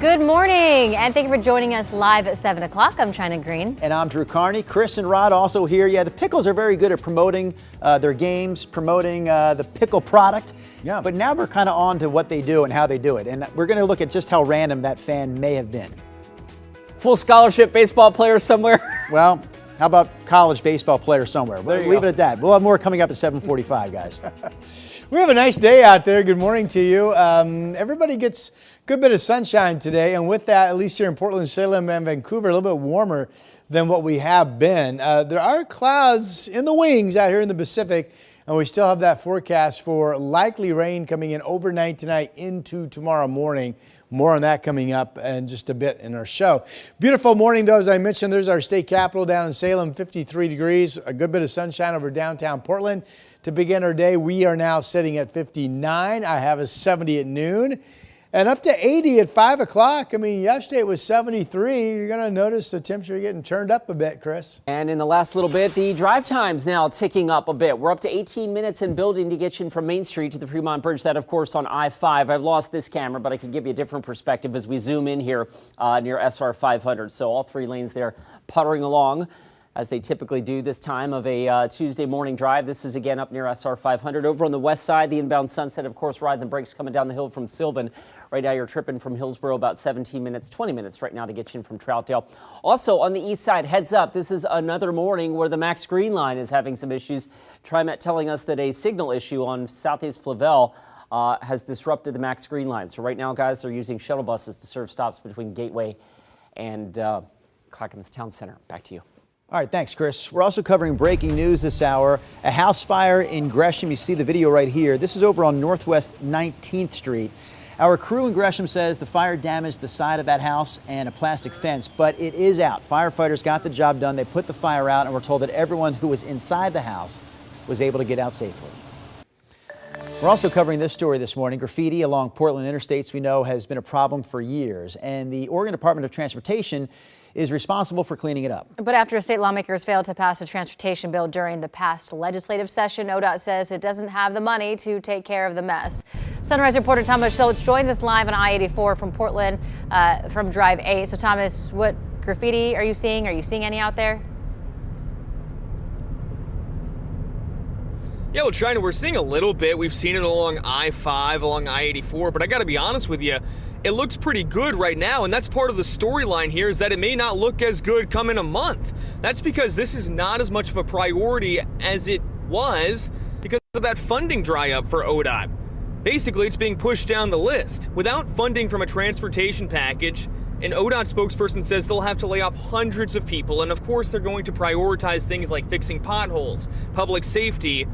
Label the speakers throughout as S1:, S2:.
S1: Good morning, and thank you for joining us live at 7 o'clock. I'm China Green.
S2: And I'm Drew Carney. Chris and Rod also here. Yeah, the Pickles are very good at promoting their games, promoting the pickle product.
S3: Yeah.
S2: But now we're kind of on to what they do and how they do it. And we're going to look at just how random that fan may have been.
S4: Full scholarship baseball player somewhere.
S2: Well, how about college baseball player somewhere? We'll leave it at that. We'll have more coming up at 7:45, guys.
S3: We have a nice day out there. Good morning to you. Everybody gets a good bit of sunshine today, and with that, at least here in Portland, Salem, and Vancouver, a little bit warmer than what we have been. There are clouds in the wings out here in the Pacific, and we still have that forecast for likely rain coming in overnight tonight into tomorrow morning. More on that coming up in just a bit in our show. Beautiful morning, though, as I mentioned. There's our state capital down in Salem, 53 degrees, a good bit of sunshine over downtown Portland. To begin our day, we are now sitting at 59. I have a 70 at noon and up to 80 at 5 o'clock. I mean, yesterday it was 73. You're going to notice the temperature getting turned up a bit, Chris.
S4: And in the last little bit, the drive time's now ticking up a bit. We're up to 18 minutes in building to get you in from Main Street to the Fremont Bridge. That, of course, on I-5. I've lost this camera, but I can give you a different perspective as we zoom in here near SR 500. So all three lanes there puttering along, as they typically do this time of a Tuesday morning drive. This is again up near SR 500. Over on the west side, the inbound Sunset, of course, riding the brakes coming down the hill from Sylvan. Right now you're tripping from Hillsborough about 17 minutes, 20 minutes right now to get you in from Troutdale. Also on the east side, heads up, this is another morning where the Max Green line is having some issues. TriMet telling us that a signal issue on Southeast Flavel has disrupted the Max Green line. So right now, guys, they're using shuttle buses to serve stops between Gateway and Clackamas Town Center. Back to you.
S2: All right, thanks, Chris. We're also covering breaking news this hour. A house fire in Gresham. You see the video right here. This is over on Northwest 19th Street. Our crew in Gresham says the fire damaged the side of that house and a plastic fence, but it is out. Firefighters got the job done. They put the fire out, and we're told that everyone who was inside the house was able to get out safely. We're also covering this story this morning. Graffiti along Portland interstates, we know, has been a problem for years, and the Oregon Department of Transportation is responsible for cleaning it up.
S1: But after state lawmakers failed to pass a transportation bill during the past legislative session, ODOT says it doesn't have the money to take care of the mess. Sunrise reporter Thomas Schultz joins us live on I-84 from Portland from Drive 8. So Thomas, what graffiti are you seeing? Are you seeing any out there?
S5: Yeah, well, China, we're seeing a little bit. We've seen it along I-5, along I-84, but I got to be honest with you, it looks pretty good right now, and that's part of the storyline here, is that it may not look as good come in a month. That's because this is not as much of a priority as it was because of that funding dry up for ODOT. Basically, it's being pushed down the list. Without funding from a transportation package, an ODOT spokesperson says they'll have to lay off hundreds of people, and of course they're going to prioritize things like fixing potholes, public safety,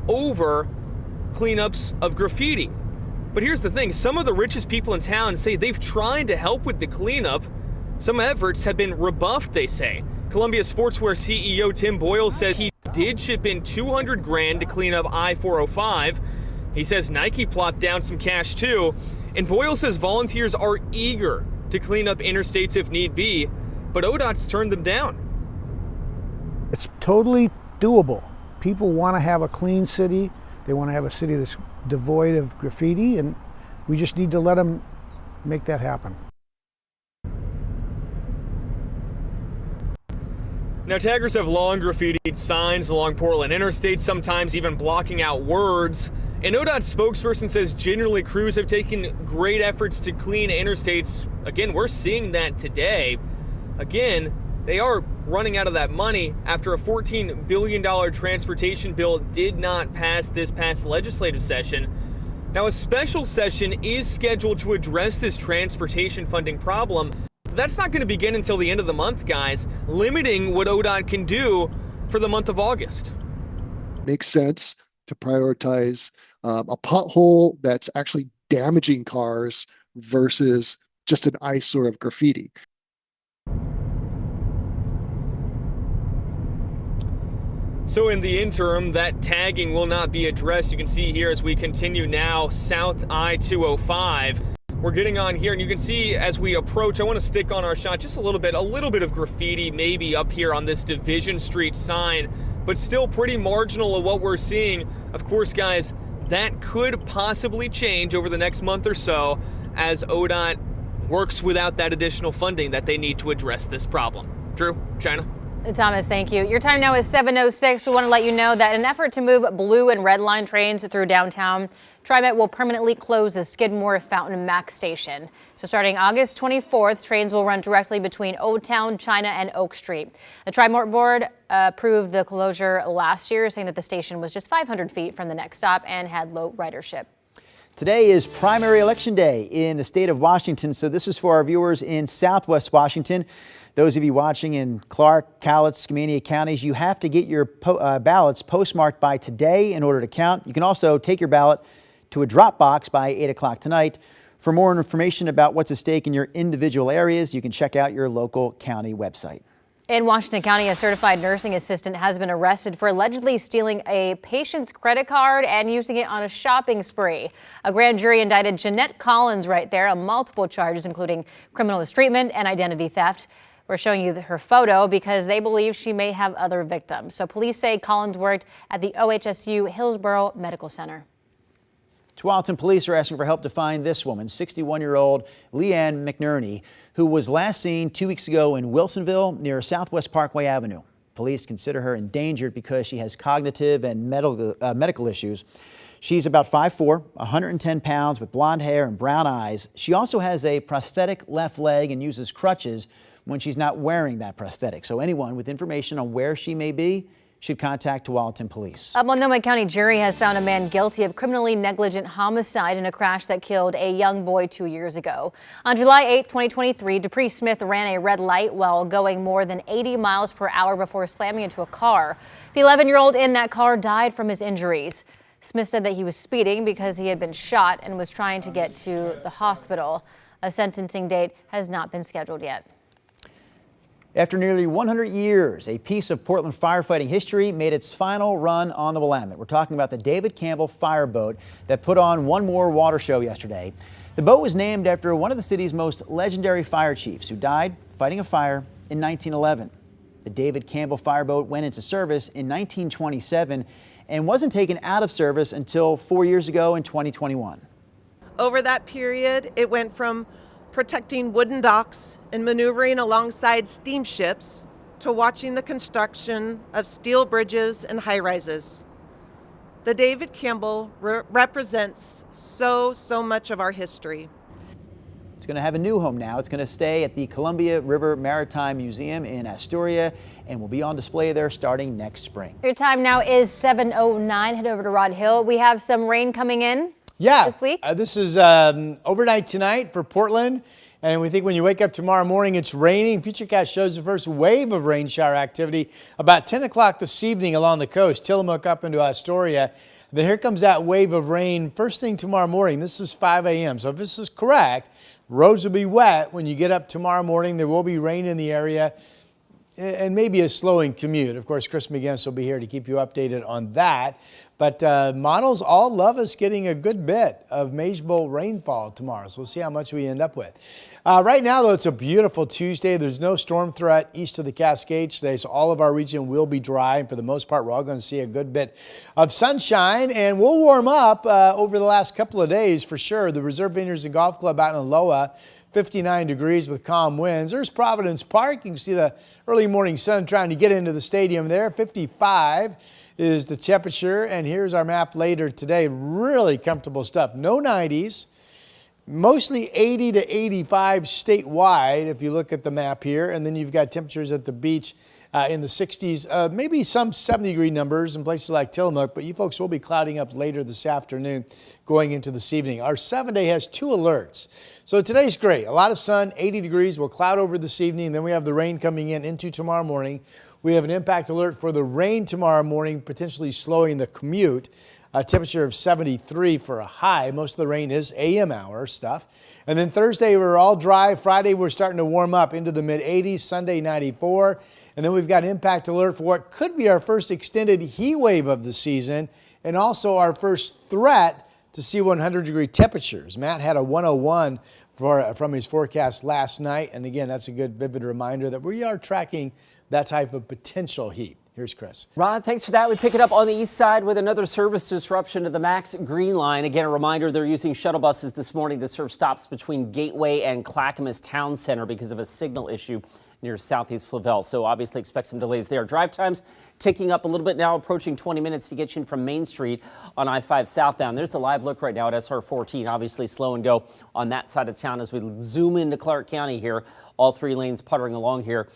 S5: over cleanups of graffiti. But here's the thing, some of the richest people in town say they've tried to help with the cleanup. Some efforts have been rebuffed, they say. Columbia Sportswear CEO Tim Boyle says he did chip in $200 grand to clean up I-405. He says Nike plopped down some cash too. And Boyle says volunteers are eager to clean up interstates if need be, but ODOT's turned them down.
S6: It's totally doable. People want to have a clean city. They want to have a city that's devoid of graffiti, and we just need to let them make that happen.
S5: Now, taggers have long graffitied signs along Portland interstates, sometimes even blocking out words. An ODOT spokesperson says generally crews have taken great efforts to clean interstates. Again, we're seeing that today. Again, they are running out of that money after a $14 billion transportation bill did not pass this past legislative session. Now, a special session is scheduled to address this transportation funding problem. That's not going to begin until the end of the month, guys, limiting what ODOT can do for the month of August.
S7: Makes sense to prioritize a pothole that's actually damaging cars versus just an eyesore of graffiti.
S5: So in the interim, that tagging will not be addressed. You can see here as we continue now south I-205. We're getting on here, and you can see as we approach, I want to stick on our shot just a little bit of graffiti maybe up here on this Division Street sign, but still pretty marginal of what we're seeing. Of course, guys, that could possibly change over the next month or so as ODOT works without that additional funding that they need to address this problem. Drew, China.
S1: Thomas, thank you. Your time now is 7:06. We want to let you know that in an effort to move blue and red line trains through downtown, TriMet will permanently close the Skidmore Fountain Mac station. So starting August 24th, trains will run directly between Old Town, China, and Oak Street. The TriMet board approved the closure last year, saying that the station was just 500 feet from the next stop and had low ridership.
S2: Today is primary election day in the state of Washington, so this is for our viewers in Southwest Washington. Those of you watching in Clark, Cowlitz, Skamania counties, you have to get your ballots postmarked by today in order to count. You can also take your ballot to a drop box by 8 o'clock tonight. For more information about what's at stake in your individual areas, you can check out your local county website.
S1: In Washington County, a certified nursing assistant has been arrested for allegedly stealing a patient's credit card and using it on a shopping spree. A grand jury indicted Jeanette Collins right there on multiple charges, including criminal mistreatment and identity theft. We're showing you her photo because they believe she may have other victims. So police say Collins worked at the OHSU Hillsborough Medical Center.
S2: Tualatin police are asking for help to find this woman, 61-year-old Leanne McNerney, who was last seen 2 weeks ago in Wilsonville near Southwest Parkway Avenue. Police consider her endangered because she has cognitive and medical issues. She's about 5'4", 110 pounds with blonde hair and brown eyes. She also has a prosthetic left leg and uses crutches when she's not wearing that prosthetic. So anyone with information on where she may be should contact Tualatin police.
S1: A Multnomah County jury has found a man guilty of criminally negligent homicide in a crash that killed a young boy 2 years ago. On July 8, 2023, Dupree Smith ran a red light while going more than 80 miles per hour before slamming into a car. The 11-year-old in that car died from his injuries. Smith said that he was speeding because he had been shot and was trying to get to the hospital. A sentencing date has not been scheduled yet.
S2: After nearly 100 years, a piece of Portland firefighting history made its final run on the Willamette. We're talking about the David Campbell fireboat that put on one more water show yesterday. The boat was named after one of the city's most legendary fire chiefs who died fighting a fire in 1911. The David Campbell fireboat went into service in 1927 and wasn't taken out of service until 4 years ago in 2021.
S8: Over that period, it went from protecting wooden docks and maneuvering alongside steamships to watching the construction of steel bridges and high-rises. The David Campbell represents so much of our history.
S2: It's going to have a new home now. It's going to stay at the Columbia River Maritime Museum in Astoria and will be on display there starting next spring.
S1: Your time now is 7:09. Head over to Rod Hill. We have some rain coming in. This week?
S3: This is overnight tonight for Portland, and we think when you wake up tomorrow morning it's raining. Futurecast shows the first wave of rain shower activity about 10 o'clock this evening along the coast, Tillamook up into Astoria. Then here comes that wave of rain first thing tomorrow morning. This is 5 a.m. So if this is correct, roads will be wet when you get up tomorrow morning. There will be rain in the area and maybe a slowing commute. Of course, Chris McGinnis will be here to keep you updated on that. But models all love us getting a good bit of Maize Bowl rainfall tomorrow. So we'll see how much we end up with. Right now, though, it's a beautiful Tuesday. There's no storm threat east of the Cascades today, so all of our region will be dry. And for the most part, we're all going to see a good bit of sunshine. And we'll warm up over the last couple of days for sure. The Reserve Vineyards and Golf Club out in Aloha, 59 degrees with calm winds. There's Providence Park. You can see the early morning sun trying to get into the stadium there. 55 is the temperature. And here's our map later today. Really comfortable stuff. No 90s. Mostly 80 to 85 statewide if you look at the map here. And then you've got temperatures at the beach in the 60s, maybe some 70-degree numbers in places like Tillamook, but you folks will be clouding up later this afternoon going into this evening. Our 7-day has 2 alerts. So today's great. A lot of sun, 80 degrees. We'll cloud over this evening. Then we have the rain coming in into tomorrow morning. We have an impact alert for the rain tomorrow morning, potentially slowing the commute. A temperature of 73 for a high. Most of the rain is AM hour stuff. And then Thursday, we're all dry. Friday, we're starting to warm up into the mid-80s. Sunday, 94. And then we've got impact alert for what could be our first extended heat wave of the season and also our first threat to see 100-degree temperatures. Matt had a 101 from his forecast last night. And again, that's a good vivid reminder that we are tracking that type of potential heat. Here's Chris.
S4: Ron, thanks for that. We pick it up on the east side with another service disruption to the Max Green Line. Again, a reminder, they're using shuttle buses this morning to serve stops between Gateway and Clackamas Town Center because of a signal issue near Southeast Flavel. So obviously expect some delays there. Drive times ticking up a little bit now, approaching 20 minutes to get you in from Main Street on I-5 southbound. There's the live look right now at SR 14. Obviously slow and go on that side of town as we zoom into Clark County here. All three lanes puttering along here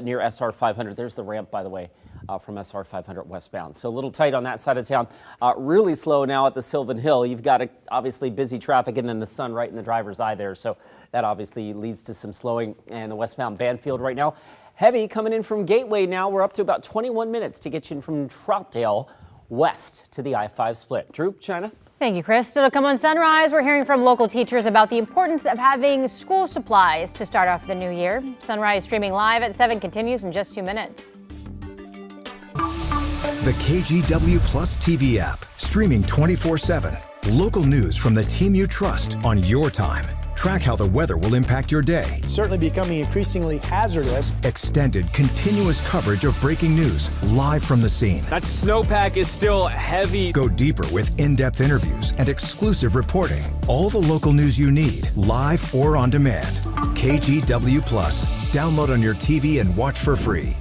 S4: near SR 500. There's the ramp, by the way. From SR 500 westbound. So a little tight on that side of town. Really slow now at the Sylvan Hill. You've got obviously busy traffic and then the sun right in the driver's eye there. So that obviously leads to some slowing. And the westbound Banfield right now. Heavy coming in from Gateway now. We're up to about 21 minutes to get you in from Troutdale west to the I-5 split. Drew, China?
S1: Thank you, Chris. Still to come on Sunrise, we're hearing from local teachers about the importance of having school supplies to start off the new year. Sunrise streaming live at 7 continues in just 2 minutes.
S9: The KGW Plus TV app, streaming 24/7. Local news from the team you trust on your time. Track how the weather will impact your day.
S3: Certainly becoming increasingly hazardous.
S9: Extended, continuous coverage of breaking news live from the scene.
S5: That snowpack is still heavy.
S9: Go deeper with in-depth interviews and exclusive reporting. All the local news you need, live or on demand. KGW Plus. Download on your TV and watch for free.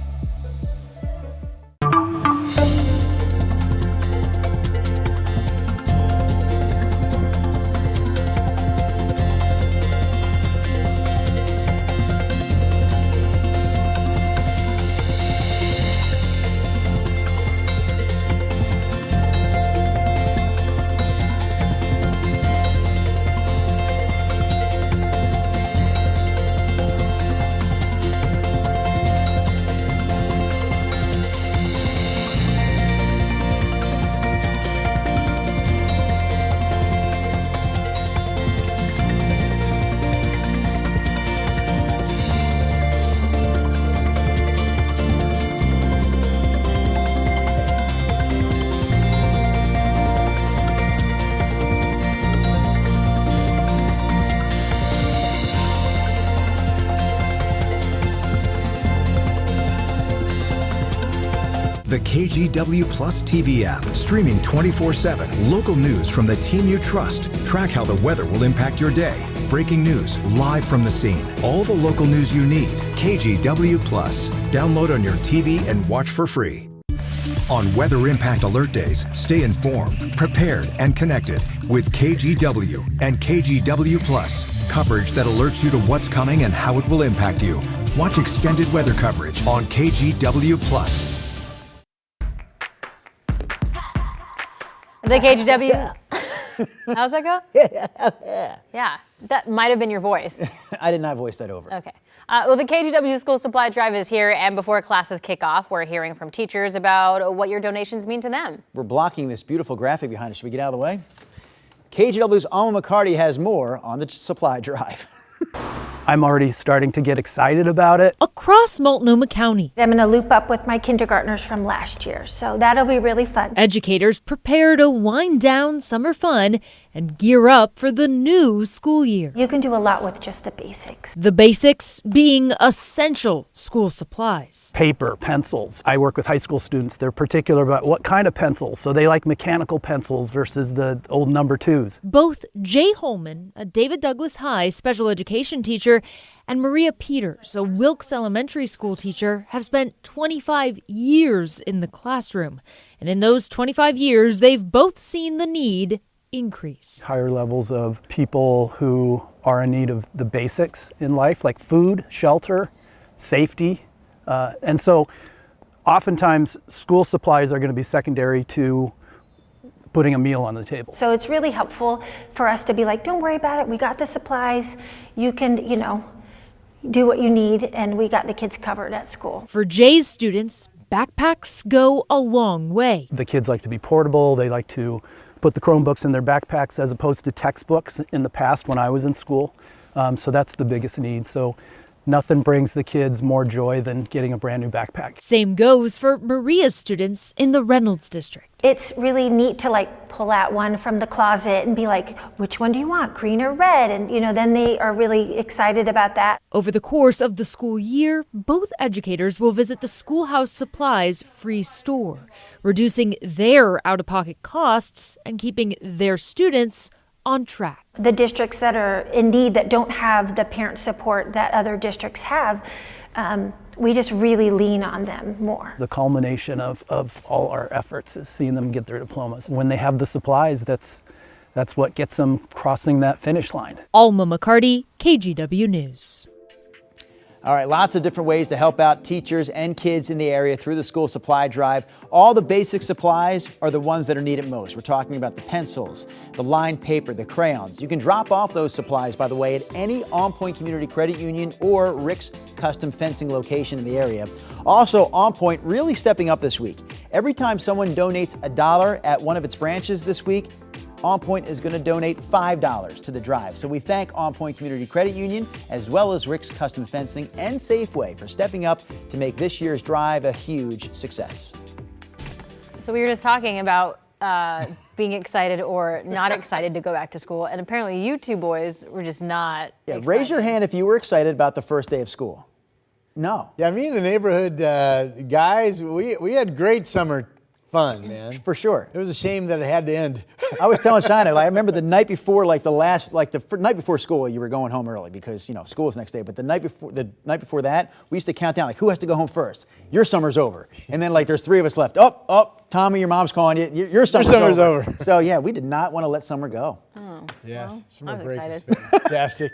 S9: The KGW Plus TV app, streaming 24/7. Local news from the team you trust. Track how the weather will impact your day. Breaking news live from the scene. All the local news you need. KGW Plus. Download on your TV and watch for free. On Weather Impact Alert Days, stay informed, prepared, and connected with KGW and KGW Plus. Coverage that alerts you to what's coming and how it will impact you. Watch extended weather coverage on KGW Plus.
S1: The KGW. How's that go? Yeah, that might have been your voice.
S2: I did not voice that over.
S1: Okay. Well, the KGW School Supply Drive is here, and before classes kick off, we're hearing from teachers about what your donations mean to them.
S2: We're blocking this beautiful graphic behind us. Should we get out of the way? KGW's Alma McCarty has more on the supply drive.
S10: I'm already starting to get excited about it.
S11: Across Multnomah County,
S12: I'm going to loop up with my kindergartners from last year, so that'll be really fun.
S11: educators prepare to wind down summer fun and gear up for the new school year.
S12: You can do a lot with just the basics.
S11: The basics being essential school supplies.
S10: Paper, pencils. I work with high school students. They're particular about what kind of pencils. So they like mechanical pencils versus the old number 2s.
S11: Both Jay Holman, a David Douglas High special education teacher, and Maria Peters, a Wilkes Elementary School teacher, have spent 25 years in the classroom. And in those 25 years, they've both seen the need increase.
S10: Higher levels of people who are in need of the basics in life, like food, shelter, safety. And so oftentimes school supplies are going to be secondary to putting a meal on the table.
S12: So it's really helpful for us to be like, don't worry about it. We got the supplies. You can, do what you need, and we got the kids covered at school.
S11: For Jay's students, backpacks go a long way.
S10: The kids like to be portable. They like to put the Chromebooks in their backpacks as opposed to textbooks in the past when I was in school. So that's the biggest need. So Nothing brings the kids more joy than getting a brand new backpack.
S11: Same goes for Maria's students in the Reynolds district.
S12: It's really neat to like pull out one from the closet and be like, which one do you want, green or red? And then they are really excited about that.
S11: Over the course of the school year, both educators will visit the Schoolhouse Supplies free store, reducing their out-of-pocket costs and keeping their students on track.
S12: The districts that are in need, that don't have the parent support that other districts have, we just really lean on them more.
S10: The culmination of all our efforts is seeing them get their diplomas. When they have the supplies, that's what gets them crossing that finish line.
S11: Alma McCarty, KGW News.
S2: All right, lots of different ways to help out teachers and kids in the area through the school supply drive. All the basic supplies are the ones that are needed most. We're talking about the pencils, the lined paper, the crayons. You can drop off those supplies, by the way, at any On Point Community Credit Union or Rick's Custom Fencing location in the area. Also, On Point really stepping up this week. Every time someone donates $1 at one of its branches this week, On Point is going to donate $5 to the drive. So we thank On Point Community Credit Union, as well as Rick's Custom Fencing and Safeway for stepping up to make this year's drive a huge success.
S1: So we were just talking about being excited or not excited to go back to school, and apparently you two boys were just not excited.
S2: Raise your hand if you were excited about the first day of school. No.
S3: Yeah, me and the neighborhood guys, we had great summer fun, man.
S2: For sure.
S3: It was a shame that it had to end.
S2: I was telling China, I remember the night before, the night before school, you were going home early because, school was next day. But the night before that, we used to count down, who has to go home first? Your summer's over. And then, there's 3 of us left. Tommy, your mom's calling you. Your summer's over. So, yeah, we did not want to let summer go.
S1: Oh,
S3: yes, summer
S1: I'm
S3: break
S1: excited.
S3: was fantastic.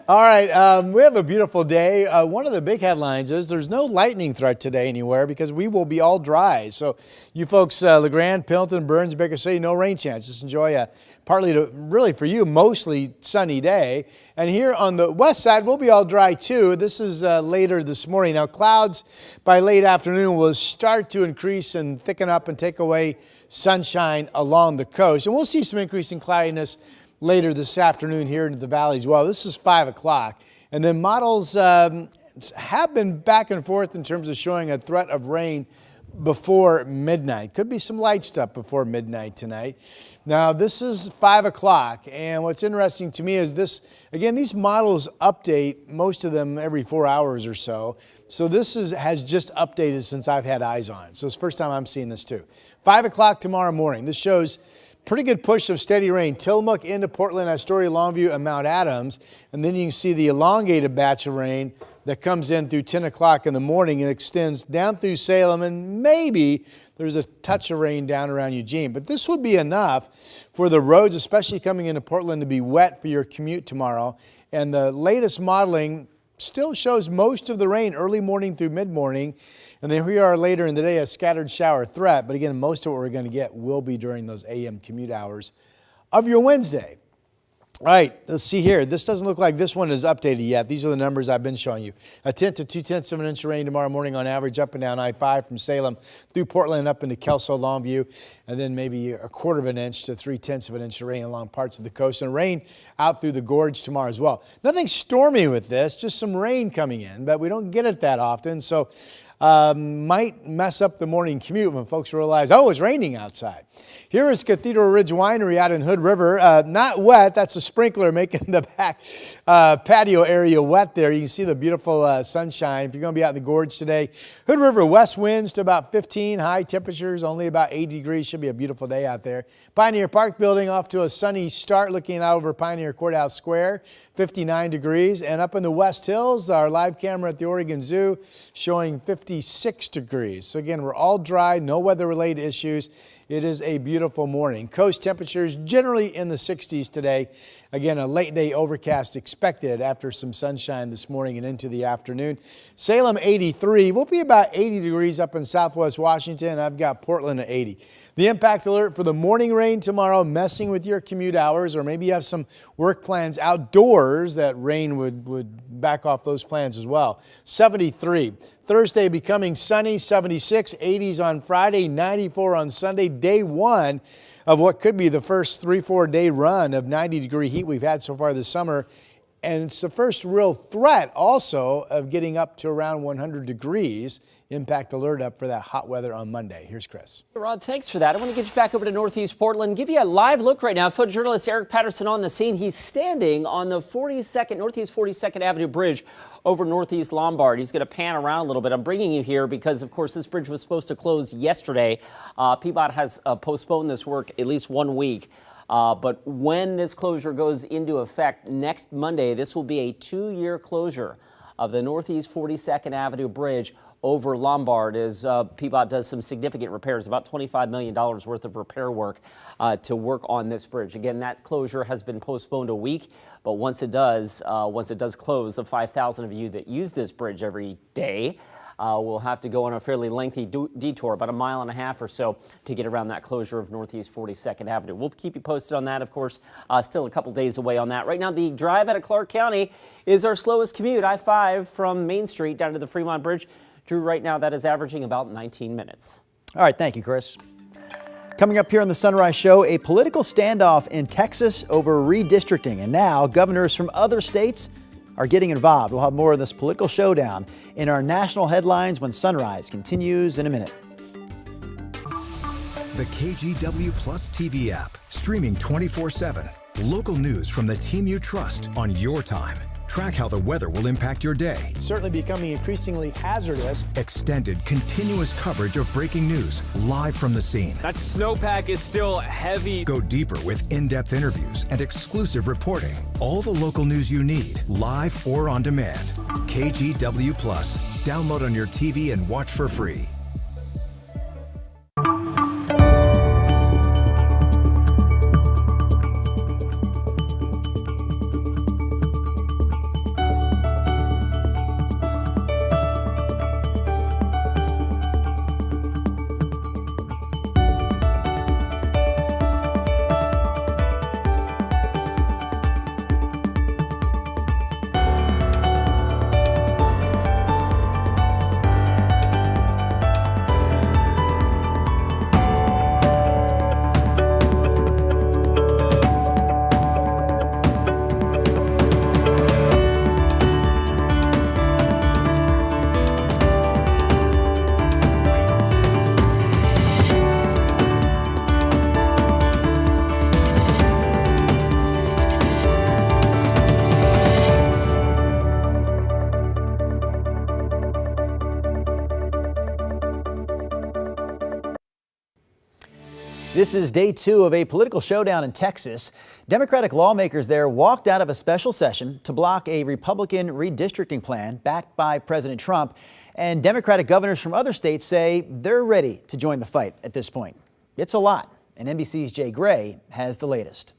S3: All right, we have a beautiful day. One of the big headlines is there's no lightning threat today anywhere because we will be all dry. So you folks, LeGrand, Pendleton, Burns, Baker City, no rain chance. Just enjoy a really for you, mostly sunny day. And here on the west side, we'll be all dry too. This is later this morning. Now clouds by late afternoon will start to increase and thicken up and take away sunshine along the coast. And we'll see some increasing cloudiness later this afternoon here into the valley as well. This is 5 o'clock. And then models have been back and forth in terms of showing a threat of rain before midnight. Could be some light stuff before midnight tonight. Now, this is 5 o'clock. And what's interesting to me is this, again, these models update, most of them every 4 hours or so. So this has just updated since I've had eyes on it. So it's the first time I'm seeing this too. 5 o'clock tomorrow morning. This shows pretty good push of steady rain. Tillamook into Portland, Astoria, Longview, and Mount Adams. And then you can see the elongated batch of rain that comes in through 10 o'clock in the morning and extends down through Salem, and maybe there's a touch of rain down around Eugene. But this would be enough for the roads, especially coming into Portland, to be wet for your commute tomorrow. And the latest modeling still shows most of the rain early morning through mid-morning. And then here we are later in the day, a scattered shower threat. But again, most of what we're going to get will be during those AM commute hours of your Wednesday. All right, let's see here. This doesn't look like this one is updated yet. These are the numbers I've been showing you. 1/10 to 2/10 of an inch of rain tomorrow morning on average up and down I-5 from Salem through Portland up into Kelso, Longview, and then maybe 1/4 of an inch to 3/10 of an inch of rain along parts of the coast, and rain out through the gorge tomorrow as well. Nothing stormy with this, just some rain coming in, but we don't get it that often, so might mess up the morning commute when folks realize, it's raining outside. Here is Cathedral Ridge Winery out in Hood River. Not wet, that's a sprinkler making the back patio area wet there. You can see the beautiful sunshine. If you're going to be out in the gorge today, Hood River west winds to about 15, high temperatures only about 80 degrees. Should be a beautiful day out there. Pioneer Park building off to a sunny start looking out over Pioneer Courthouse Square, 59 degrees. And up in the West Hills, our live camera at the Oregon Zoo showing 56 degrees. So again, we're all dry, no weather-related issues. It is a beautiful morning. Coast temperatures generally in the 60s today. Again, a late day overcast expected after some sunshine this morning and into the afternoon. Salem 83. We'll be about 80 degrees up in Southwest Washington. I've got Portland at 80. The impact alert for the morning rain tomorrow, messing with your commute hours, or maybe you have some work plans outdoors that rain would back off those plans as well. 73. Thursday becoming sunny, 76, 80s on Friday, 94 on Sunday, day one of what could be the first 3-4 day run of 90-degree heat we've had so far this summer. And it's the first real threat also of getting up to around 100 degrees. Impact alert up for that hot weather on Monday. Here's Chris.
S4: Rod, thanks for that. I want to get you back over to Northeast Portland, give you a live look right now. Photojournalist Eric Patterson on the scene. He's standing on the Northeast 42nd Avenue Bridge over Northeast Lombard. He's going to pan around a little bit. I'm bringing you here because, of course, this bridge was supposed to close yesterday. PBOT has postponed this work at least 1 week. But when this closure goes into effect next Monday, this will be a 2-year closure of the Northeast 42nd Avenue Bridge over Lombard as PBOT does some significant repairs, about $25 million worth of repair work to work on this bridge. Again, that closure has been postponed a week, but once it does close, the 5,000 of you that use this bridge every day will have to go on a fairly lengthy detour, about 1.5 miles or so, to get around that closure of Northeast 42nd Avenue. We'll keep you posted on that, of course. Still a couple days away on that. Right now, the drive out of Clark County is our slowest commute, I-5 from Main Street down to the Fremont Bridge. Drew, right now that is averaging about 19 minutes.
S2: All right, thank you, Chris. Coming up here on the Sunrise Show, a political standoff in Texas over redistricting. And now governors from other states are getting involved. We'll have more of this political showdown in our national headlines when Sunrise continues in a minute.
S9: The KGW Plus TV app, streaming 24/7. Local news from the team you trust on your time. Track how the weather will impact your day.
S3: It's certainly becoming increasingly hazardous.
S9: Extended, continuous coverage of breaking news live from the scene.
S5: That snowpack is still heavy.
S9: Go deeper with in-depth interviews and exclusive reporting. All the local news you need, live or on demand. KGW Plus. Download on your TV and watch for free.
S2: This is day 2 of a political showdown in Texas. Democratic lawmakers there walked out of a special session to block a Republican redistricting plan backed by President Trump. And Democratic governors from other states say they're ready to join the fight at this point. It's a lot, and NBC's Jay Gray has the latest.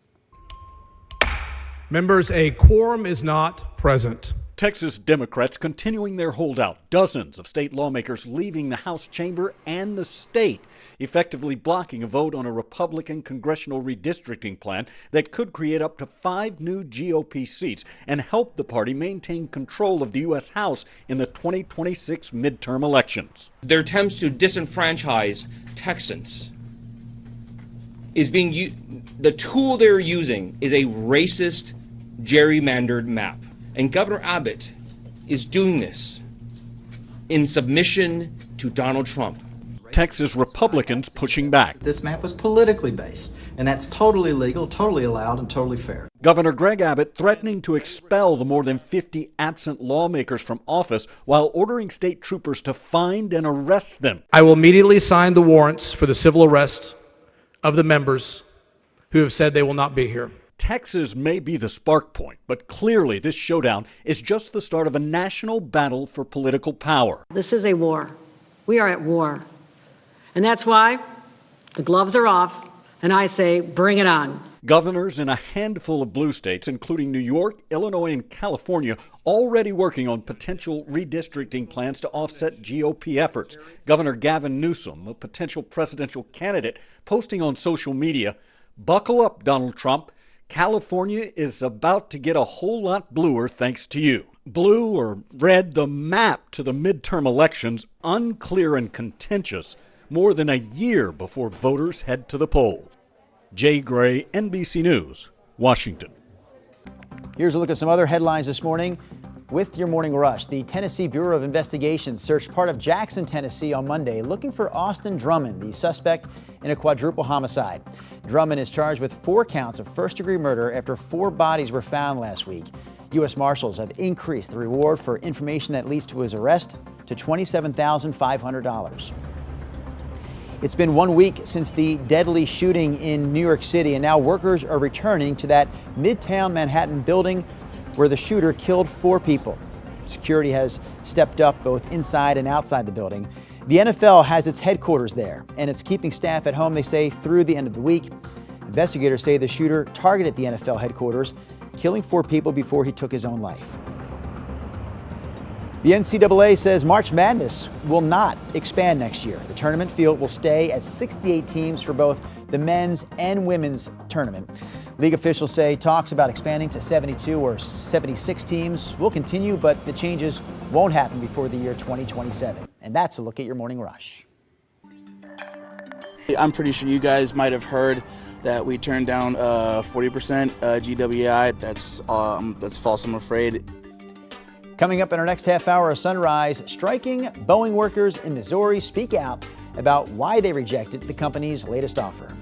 S13: Members, a quorum is not present.
S14: Texas Democrats continuing their holdout. Dozens of state lawmakers leaving the House chamber and the state, effectively blocking a vote on a Republican congressional redistricting plan that could create up to 5 new GOP seats and help the party maintain control of the U.S. House in the 2026 midterm elections.
S15: Their attempts to disenfranchise Texans is the tool they're using is a racist, gerrymandered map. And Governor Abbott is doing this in submission to Donald Trump.
S14: Texas Republicans pushing back.
S16: This map was politically based, and that's totally legal, totally allowed, and totally fair.
S14: Governor Greg Abbott threatening to expel the more than 50 absent lawmakers from office while ordering state troopers to find and arrest them.
S13: I will immediately sign the warrants for the civil arrest of the members who have said they will not be here.
S14: Texas may be the spark point, but clearly this showdown is just the start of a national battle for political power.
S17: This is a war. We are at war. And that's why the gloves are off, and I say, bring it on.
S14: Governors in a handful of blue states, including New York, Illinois, and California, already working on potential redistricting plans to offset GOP efforts. Governor Gavin Newsom, a potential presidential candidate, posting on social media, "Buckle up, Donald Trump. California is about to get a whole lot bluer thanks to you." Blue or red, the map to the midterm elections, unclear and contentious, more than a year before voters head to the polls. Jay Gray, NBC News, Washington.
S2: Here's a look at some other headlines this morning with your Morning Rush. The Tennessee Bureau of Investigation searched part of Jackson, Tennessee on Monday looking for Austin Drummond, the suspect in a quadruple homicide. Drummond is charged with 4 counts of first-degree murder after 4 bodies were found last week. U.S. Marshals have increased the reward for information that leads to his arrest to $27,500. It's been 1 week since the deadly shooting in New York City, and now workers are returning to that Midtown Manhattan building where the shooter killed 4 people. Security has stepped up both inside and outside the building. The NFL has its headquarters there, and it's keeping staff at home, they say, through the end of the week. Investigators say the shooter targeted the NFL headquarters, killing 4 people before he took his own life. The NCAA says March Madness will not expand next year. The tournament field will stay at 68 teams for both the men's and women's tournament. League officials say talks about expanding to 72 or 76 teams will continue, but the changes won't happen before the year 2027. And that's a look at your Morning Rush.
S18: I'm pretty sure you guys might have heard that we turned down 40% GWI. That's false, I'm afraid.
S2: Coming up in our next half hour, a Sunrise, striking Boeing workers in Missouri speak out about why they rejected the company's latest offer.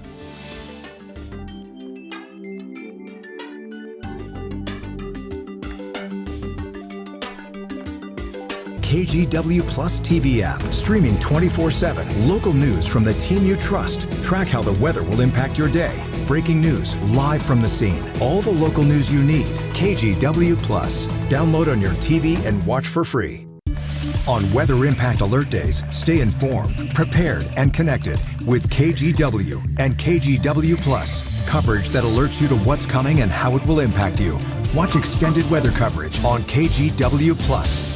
S9: KGW Plus TV app, streaming 24/7. Local news from the team you trust. Track how the weather will impact your day. Breaking news live from the scene. All the local news you need. KGW Plus. Download on your TV and watch for free. On Weather Impact Alert Days, stay informed, prepared, and connected with KGW and KGW Plus. Coverage that alerts you to what's coming and how it will impact you. Watch extended weather coverage on KGW Plus.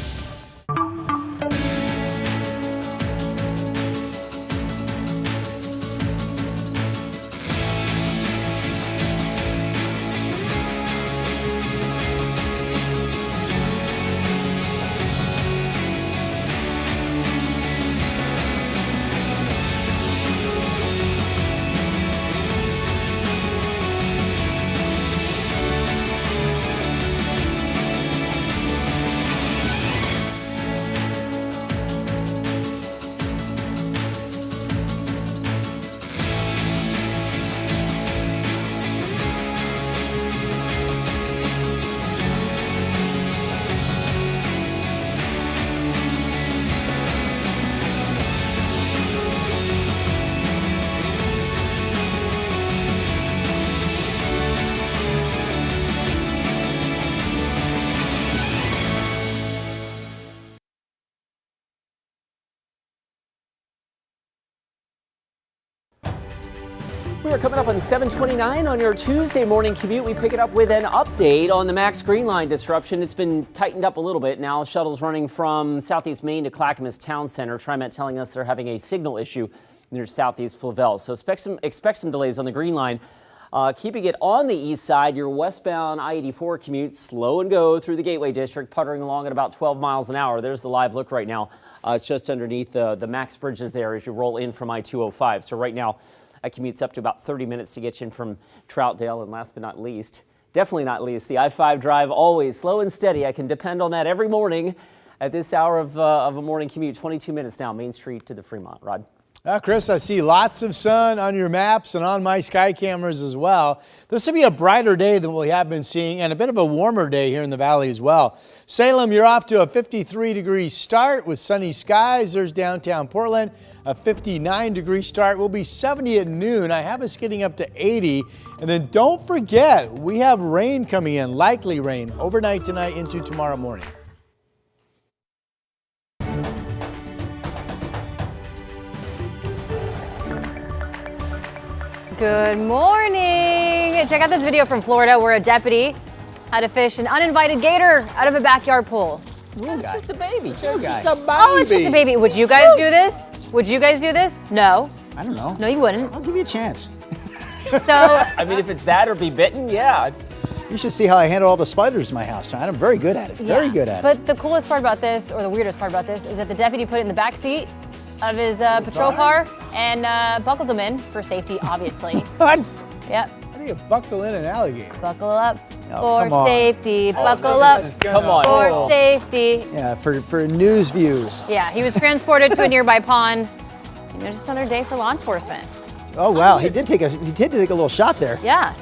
S4: We are coming up on 7:29 on your Tuesday morning commute. We pick it up with an update on the Max Green Line disruption. It's been tightened up a little bit now. Shuttles running from Southeast Main to Clackamas Town Center. TriMet telling us they're having a signal issue near Southeast Flavel. So expect some delays on the Green Line. Keeping it on the east side, your westbound I-84 commute, slow and go through the Gateway District, puttering along at about 12 miles an hour. There's the live look right now. It's just underneath the Max bridges there as you roll in from I-205. So right now, that commutes up to about 30 minutes to get you in from Troutdale. And last but not least, definitely not least, the I-5 drive, always slow and steady. I can depend on that every morning at this hour of a morning commute. 22 minutes now, Main Street to the Fremont. Rod.
S3: Chris, I see lots of sun on your maps and on my sky cameras as well. This will be a brighter day than what we have been seeing, and a bit of a warmer day here in the valley as well. Salem, you're off to a 53-degree start with sunny skies. There's downtown Portland, a 59-degree start. We'll be 70 at noon. I have us getting up to 80. And then don't forget, we have rain coming in, likely rain, overnight tonight into tomorrow morning.
S1: Good morning. Check out this video from Florida where a deputy had to fish an uninvited gator out of a backyard pool.
S4: It's just a baby.
S3: Just a baby.
S1: Oh, it's just a baby. Would you guys do this? Would you guys do this? No.
S2: I don't know.
S1: No, you wouldn't.
S2: I'll give you a chance.
S1: So,
S4: I mean, if it's that or be bitten, yeah.
S2: You should see how I handle all the spiders in my house, John. I'm very good at it. Very good at it.
S1: But the coolest part about this, or the weirdest part about this, is that the deputy put it in the back seat of his patrol car and buckled him in for safety, obviously.
S3: What?
S1: Yep.
S3: How do you buckle in an alligator?
S1: Buckle up.
S2: come
S1: For
S2: on.
S1: safety, buckle up.
S4: Come on.
S1: For safety.
S2: Yeah, for news views.
S1: Yeah, he was transported to a nearby pond. Just another day for law enforcement.
S2: Oh wow, he did take a little shot there.
S1: Yeah.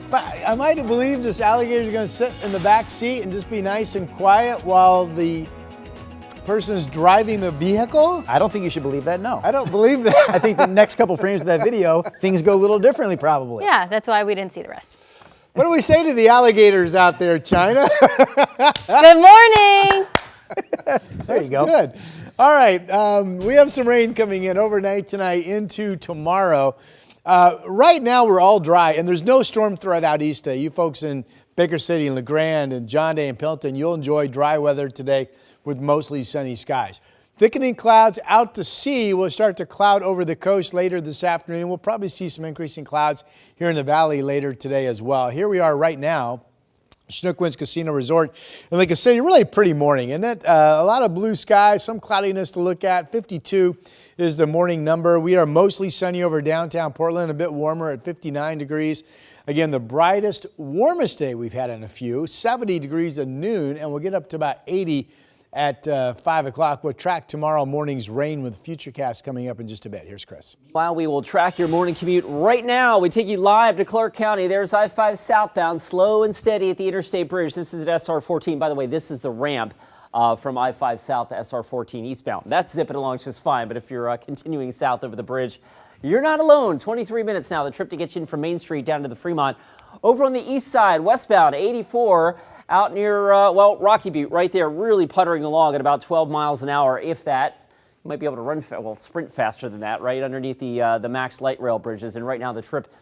S3: But am I to believe this alligator is going to sit in the back seat and just be nice and quiet while the person is driving the vehicle?
S2: I don't think you should believe that. No,
S3: I don't believe that.
S2: I think the next couple frames of that video, things go a little differently, probably.
S1: Yeah, that's why we didn't see the rest.
S3: What do we say to the alligators out there, China?
S1: Good morning.
S2: There you go.
S3: Good. All right, we have some rain coming in overnight tonight into tomorrow. Right now, we're all dry, and there's no storm threat out east today. You folks in Baker City and LeGrand and John Day and Pilton, you'll enjoy dry weather today with mostly sunny skies. Thickening clouds out to sea will start to cloud over the coast later this afternoon. We'll probably see some increasing clouds here in the valley later today as well. Here we are right now. Chinook Winds Casino Resort in Lake City. Really a pretty morning, isn't it? A lot of blue skies, some cloudiness to look at. 52 is the morning number. We are mostly sunny over downtown Portland, a bit warmer at 59 degrees. Again, the brightest, warmest day we've had in a few, 70 degrees at noon, and we'll get up to about 80 at 5 o'clock. We'll track tomorrow morning's rain with Futurecast coming up in just a bit. Here's Chris.
S4: While we will track your morning commute right now, we take you live to Clark County. There's I-5 southbound, slow and steady at the Interstate Bridge. This is at SR-14. By the way, this is the ramp from I-5 south to SR-14 eastbound. That's zipping along just fine, but if you're continuing south over the bridge, you're not alone. 23 minutes now, the trip to get you in from Main Street down to the Fremont. Over on the east side, westbound, 84, out near, Rocky Butte, right there, really puttering along at about 12 miles an hour, if that. You might be able to sprint faster than that, right underneath the Max Light Rail bridges. And right now the trip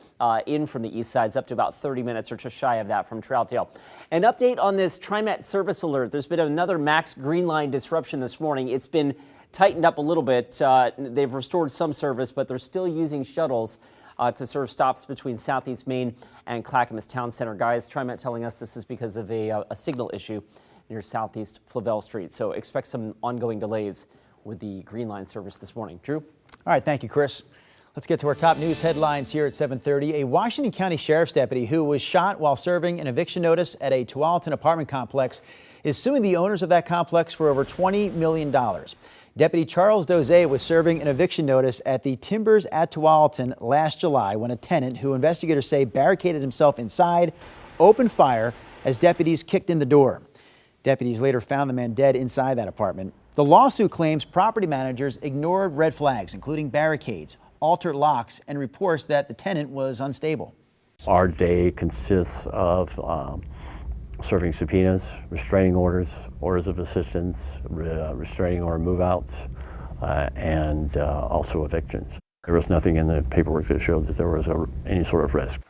S4: in from the east side is up to about 30 minutes or just shy of that from Troutdale. An update on this TriMet service alert. There's been another Max Green Line disruption this morning. It's been tightened up a little bit. They've restored some service, but they're still using shuttles to serve stops between Southeast Main and Clackamas Town Center. Guys, TriMet telling us this is because of a signal issue near Southeast Flavel Street. So expect some ongoing delays with the Green Line service this morning. Drew?
S2: All right, thank you, Chris. Let's get to our top news headlines here at 7:30. A Washington County Sheriff's deputy who was shot while serving an eviction notice at a Tualatin apartment complex is suing the owners of that complex for over $20 million. Deputy Charles Doze was serving an eviction notice at the Timbers at Tualatin last July when a tenant, who investigators say barricaded himself inside, opened fire as deputies kicked in the door. Deputies later found the man dead inside that apartment. The lawsuit claims property managers ignored red flags, including barricades, altered locks, and reports that the tenant was unstable.
S19: Our day consists of serving subpoenas, restraining orders, orders of assistance, restraining order move-outs, and also evictions. There was nothing in the paperwork that showed that there was any sort of risk.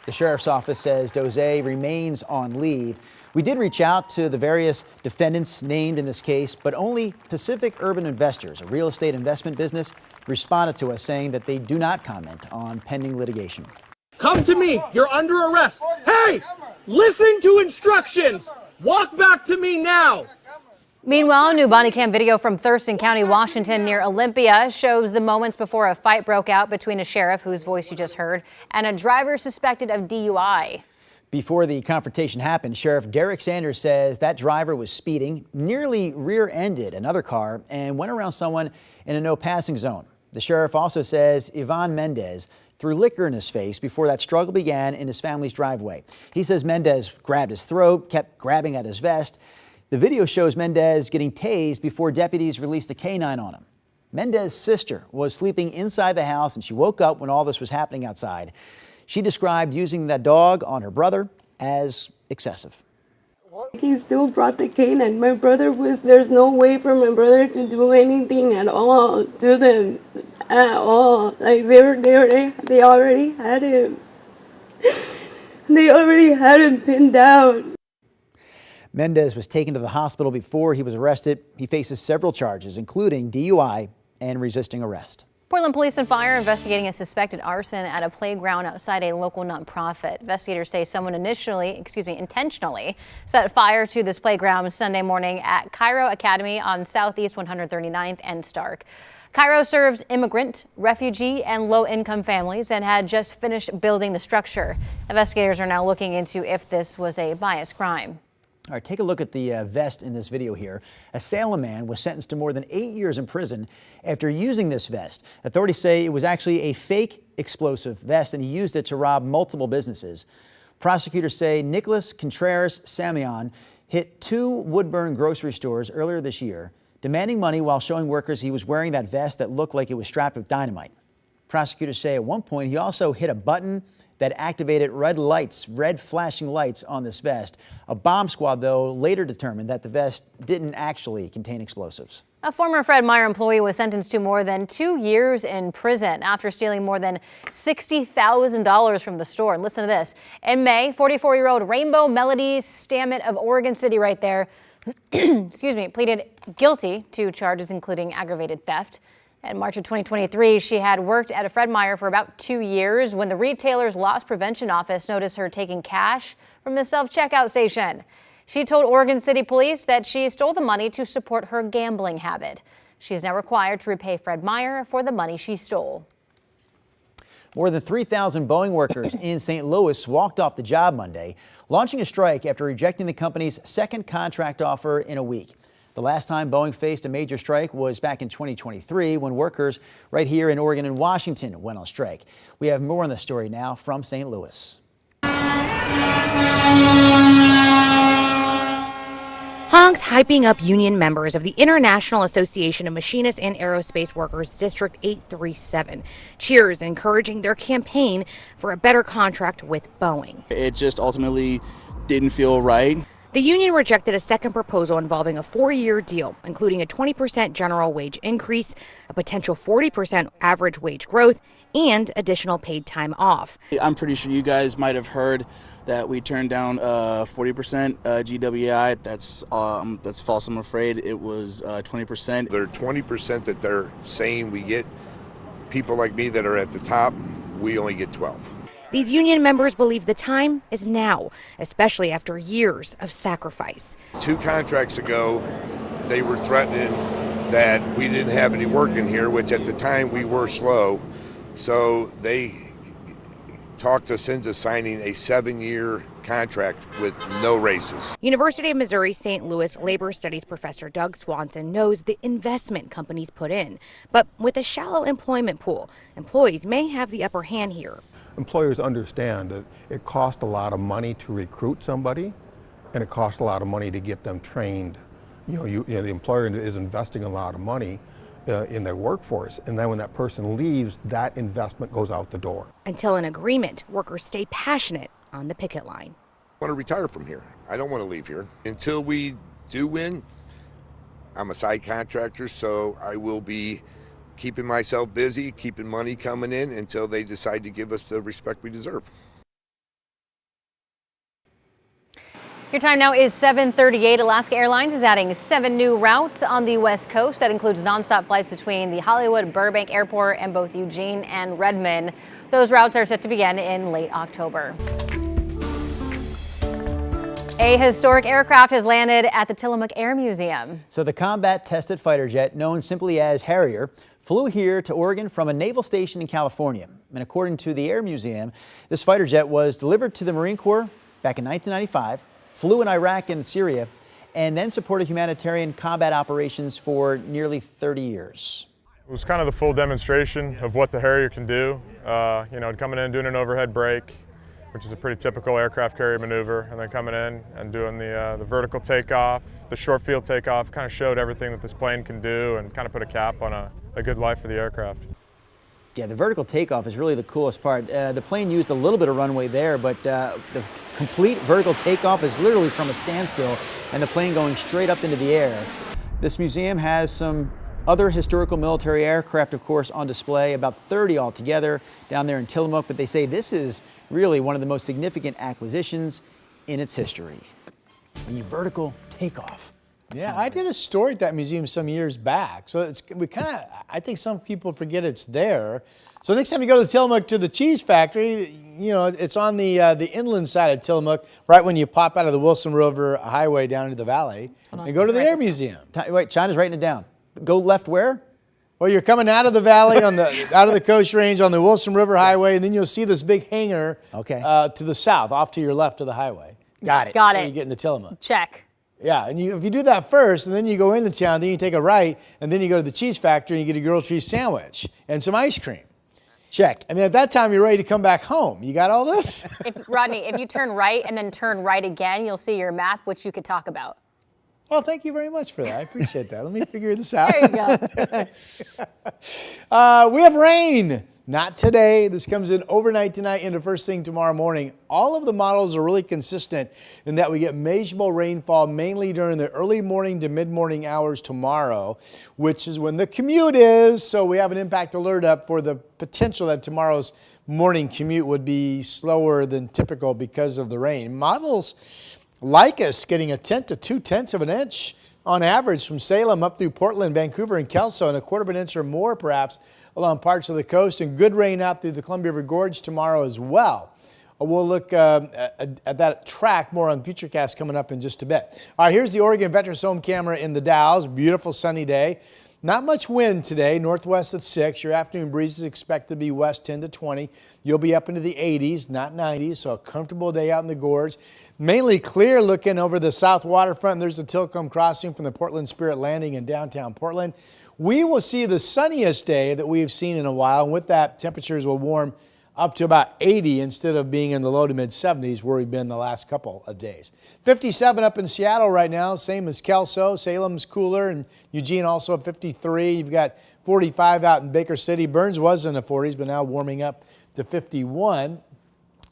S2: The sheriff's office says Doze remains on leave. We did reach out to the various defendants named in this case, but only Pacific Urban Investors, a real estate investment business, responded to us saying that they do not comment on pending litigation.
S20: Come to me. You're under arrest. Hey, listen to instructions. Walk back to me now.
S1: Meanwhile, new body cam video from Thurston County, Washington near Olympia shows the moments before a fight broke out between a sheriff, whose voice you just heard, and a driver suspected of DUI.
S2: Before the confrontation happened, Sheriff Derek Sanders says that driver was speeding, nearly rear-ended another car, and went around someone in a no-passing zone. The sheriff also says Ivan Mendez threw liquor in his face before that struggle began in his family's driveway. He says Mendez grabbed his throat, kept grabbing at his vest. The video shows Mendez getting tased before deputies released a canine on him. Mendez's sister was sleeping inside the house, and she woke up when all this was happening outside. She described using that dog on her brother as excessive.
S21: He still brought the canine. My brother there's no way for my brother to do anything at all to them, at all. Like they already had him. They already had him pinned down.
S2: Mendez was taken to the hospital before he was arrested. He faces several charges, including DUI and resisting arrest.
S1: Portland Police and Fire investigating a suspected arson at a playground outside a local nonprofit. Investigators say someone intentionally set fire to this playground Sunday morning at Cairo Academy on Southeast 139th and Stark. Cairo serves immigrant, refugee, and low-income families and had just finished building the structure. Investigators are now looking into if this was a bias crime.
S2: All right, take a look at the vest in this video here. A Salem man was sentenced to more than 8 years in prison after using this vest. Authorities say it was actually a fake explosive vest and he used it to rob multiple businesses. Prosecutors say Nicholas Contreras Samion hit 2 Woodburn grocery stores earlier this year, demanding money while showing workers he was wearing that vest that looked like it was strapped with dynamite. Prosecutors say at one point he also hit a button that activated red flashing lights on this vest. A bomb squad, though, later determined that the vest didn't actually contain explosives.
S1: A former Fred Meyer employee was sentenced to more than 2 years in prison after stealing more than $60,000 from the store. And listen to this. In May, 44-year-old Rainbow Melody Stammet of Oregon City right there, pleaded guilty to charges including aggravated theft. In March of 2023, she had worked at a Fred Meyer for about 2 years when the retailer's loss prevention office noticed her taking cash from the self-checkout station. She told Oregon City Police that she stole the money to support her gambling habit. She is now required to repay Fred Meyer for the money she stole.
S2: More than 3,000 Boeing workers in St. Louis walked off the job Monday, launching a strike after rejecting the company's second contract offer in a week. The last time Boeing faced a major strike was back in 2023 when workers right here in Oregon and Washington went on strike. We have more on the story now from St. Louis.
S6: Honks hyping up union members of the International Association of Machinists and Aerospace Workers District 837. Cheers encouraging their campaign for a better contract with Boeing.
S18: It just ultimately didn't feel right.
S6: The union rejected a second proposal involving a 4-year deal, including a 20% general wage increase, a potential 40% average wage growth, and additional paid time off.
S18: I'm pretty sure you guys might have heard that we turned down 40% GWI. That's false, I'm afraid. It was 20%.
S22: They're 20% that they're saying we get. People like me that are at the top, we only get 12.
S6: These union members believe the time is now, especially after years of sacrifice.
S22: 2 contracts ago, they were threatening that we didn't have any work in here, which at the time we were slow. So they talked us into signing a 7-year contract with no raises.
S6: University of Missouri St. Louis labor studies professor Doug Swanson knows the investment companies put in. But with a shallow employment pool, employees may have the upper hand here.
S23: Employers understand that it costs a lot of money to recruit somebody, and it costs a lot of money to get them trained. The employer is investing a lot of money in their workforce, and then when that person leaves, that investment goes out the door.
S6: Until an agreement, workers stay passionate on the picket line.
S22: I want to retire from here. I don't want to leave here. Until we do win, I'm a side contractor, so I will be keeping myself busy, keeping money coming in until they decide to give us the respect we deserve.
S1: Your time now is 7:38. Alaska Airlines is adding 7 new routes on the West Coast. That includes nonstop flights between the Hollywood Burbank Airport and both Eugene and Redmond. Those routes are set to begin in late October. A historic aircraft has landed at the Tillamook Air Museum.
S2: So the combat-tested fighter jet, known simply as Harrier, flew here to Oregon from a naval station in California. And according to the Air Museum, this fighter jet was delivered to the Marine Corps back in 1995, flew in Iraq and Syria, and then supported humanitarian combat operations for nearly 30 years.
S24: It was kind of the full demonstration of what the Harrier can do. Coming in, doing an overhead brake, which is a pretty typical aircraft carrier maneuver, and then coming in and doing the vertical takeoff, the short field takeoff, kind of showed everything that this plane can do and kind of put a cap on a good life for the aircraft.
S2: Yeah, the vertical takeoff is really the coolest part. The plane used a little bit of runway there, but the complete vertical takeoff is literally from a standstill and the plane going straight up into the air. This museum has some other historical military aircraft, of course, on display, about 30 altogether down there in Tillamook, but they say this is really one of the most significant acquisitions in its history. The vertical takeoff.
S3: Yeah, I did a story at that museum some years back. So I think some people forget it's there. So next time you go to Tillamook to the cheese factory, you know, it's on the inland side of Tillamook, right when you pop out of the Wilson River Highway down into the valley, and go to the Air Museum.
S2: Wait, China's writing it down. Go left where?
S3: Well, you're coming out of the valley out of the Coast Range on the Wilson River Highway, and then you'll see this big hangar to the south, off to your left of the highway.
S2: Got it.
S1: Got
S3: When
S1: it.
S3: you get into Tillamook.
S1: Check.
S3: Yeah, and if you do that first, and then you go into town, then you take a right, and then you go to the cheese factory and you get a grilled cheese sandwich and some ice cream.
S2: Check.
S3: And then at that time, you're ready to come back home. You got all this?
S1: Rodney, if you turn right and then turn right again, you'll see your map, which you could talk about.
S3: Well, thank you very much for that. I appreciate that. Let me figure this out.
S1: There you go.
S3: We have rain. Not today. This comes in overnight tonight into first thing tomorrow morning. All of the models are really consistent in that we get measurable rainfall mainly during the early morning to mid-morning hours tomorrow, which is when the commute is. So we have an impact alert up for the potential that tomorrow's morning commute would be slower than typical because of the rain. Models like us getting 1/10 to 2/10 of an inch on average from Salem up through Portland, Vancouver, and Kelso, and 1/4 of an inch or more perhaps along parts of the coast, and good rain out through the Columbia River Gorge tomorrow as well. We'll look at that track more on Futurecast coming up in just a bit. All right, here's the Oregon Veterans Home camera in the Dalles. Beautiful sunny day. Not much wind today, northwest at 6. Your afternoon breezes expected to be west 10 to 20. You'll be up into the 80s, not 90s, so a comfortable day out in the gorge. Mainly clear looking over the south waterfront. There's the Tilcomb crossing from the Portland Spirit Landing in downtown Portland. We will see the sunniest day that we've seen in a while, and with that, temperatures will warm up to about 80 instead of being in the low to mid 70s where we've been the last couple of days. 57 up in Seattle right now, same as Kelso. Salem's cooler, and Eugene also at 53. You've got 45 out in Baker City. Burns was in the 40s, but now warming up to 51.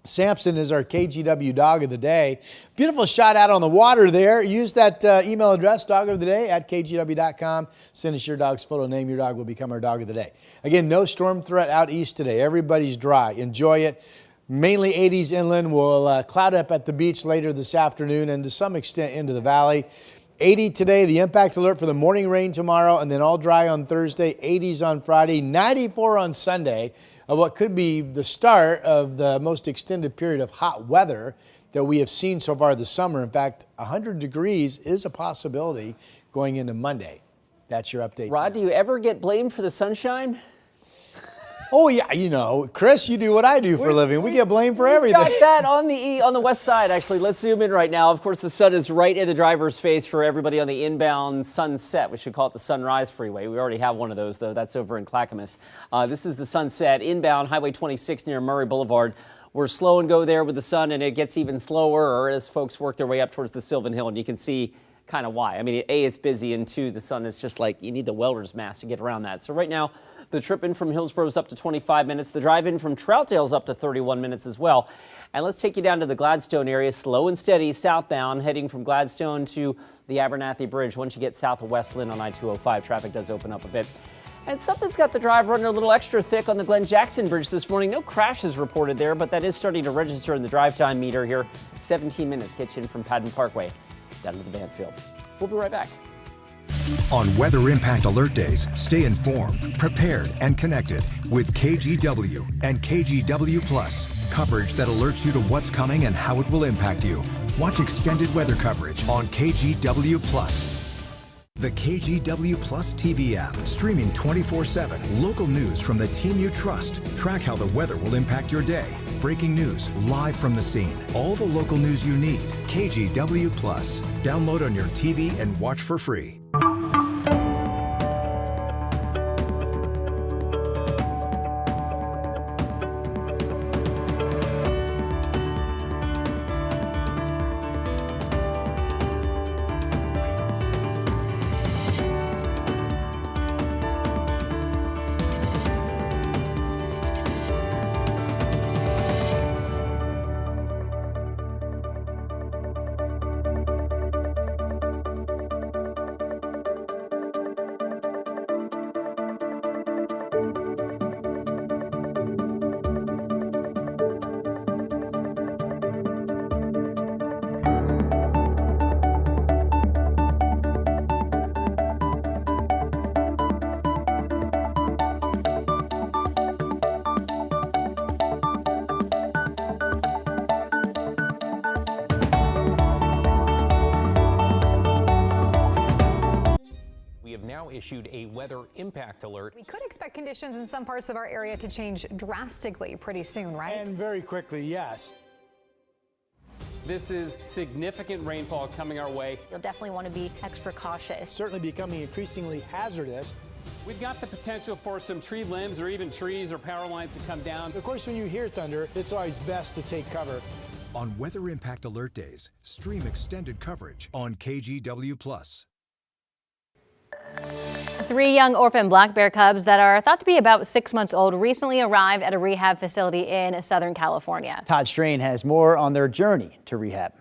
S3: Sampson is our KGW dog of the day. Beautiful shot out on the water there. Use that email address, dogoftheday@kgw.com. Send us your dog's photo. Name your dog will become our dog of the day. Again, no storm threat out east today. Everybody's dry. Enjoy it. Mainly 80s inland. We'll cloud up at the beach later this afternoon and to some extent into the valley. 80 today, the impact alert for the morning rain tomorrow, and then all dry on Thursday, 80s on Friday, 94 on Sunday, of what could be the start of the most extended period of hot weather that we have seen so far this summer. In fact, 100 degrees is a possibility going into Monday. That's your update.
S4: Rod, do you ever get blamed for the sunshine?
S3: Oh, yeah, you know, Chris, you do what I do for a living. We get blamed for everything.
S4: Got that on the west side, actually. Let's zoom in right now. Of course, the sun is right in the driver's face for everybody on the inbound Sunset. We should call it the Sunrise Freeway. We already have one of those, though. That's over in Clackamas. This is the Sunset, inbound Highway 26 near Murray Boulevard. We're slow and go there with the sun, and it gets even slower as folks work their way up towards the Sylvan Hill, and you can see kind of why. I mean, A, it's busy, and 2, the sun is just like, you need the welder's mask to get around that. So right now, the trip in from Hillsborough is up to 25 minutes. The drive in from Troutdale is up to 31 minutes as well. And let's take you down to the Gladstone area, slow and steady southbound, heading from Gladstone to the Abernathy Bridge. Once you get south of West Lynn on I-205, traffic does open up a bit. And something's got the drive running a little extra thick on the Glen Jackson Bridge this morning. No crashes reported there, but that is starting to register in the drive time meter here. 17 minutes gets you in from Padden Parkway down to the Banfield. We'll be right back.
S9: On Weather Impact Alert Days, stay informed, prepared, and connected with KGW and KGW Plus. Coverage that alerts you to what's coming and how it will impact you. Watch extended weather coverage on KGW Plus. The KGW Plus TV app, streaming 24/7. Local news from the team you trust. Track how the weather will impact your day. Breaking news live from the scene. All the local news you need. KGW Plus. Download on your TV and watch for free.
S7: issued a weather impact alert.
S8: We could expect conditions in some parts of our area to change drastically pretty soon, right?
S3: And very quickly, yes.
S7: This is significant rainfall coming our way.
S1: You'll definitely want to be extra cautious.
S3: Certainly becoming increasingly hazardous.
S7: We've got the potential for some tree limbs or even trees or power lines to come down.
S3: Of course, when you hear thunder, it's always best to take cover.
S9: On Weather Impact Alert Days, stream extended coverage on KGW+.
S1: 3 young orphan black bear cubs that are thought to be about 6 months old recently arrived at a rehab facility in Southern California.
S2: Todd Strain has more on their journey to rehab.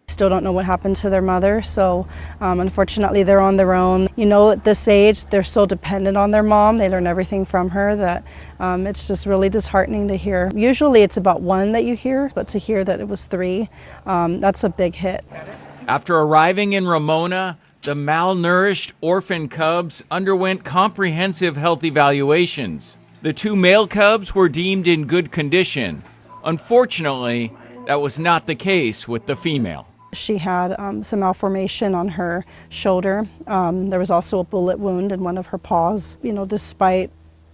S10: Still don't know what happened to their mother, so unfortunately they're on their own. You know, at this age, they're so dependent on their mom. They learn everything from her that it's just really disheartening to hear. Usually it's about 1 that you hear, but to hear that it was 3, that's a big hit.
S12: After arriving in Ramona, the malnourished orphan cubs underwent comprehensive health evaluations. The 2 male cubs were deemed in good condition. Unfortunately, that was not the case with the female.
S10: She had some malformation on her shoulder. There was also a bullet wound in one of her paws. You know, despite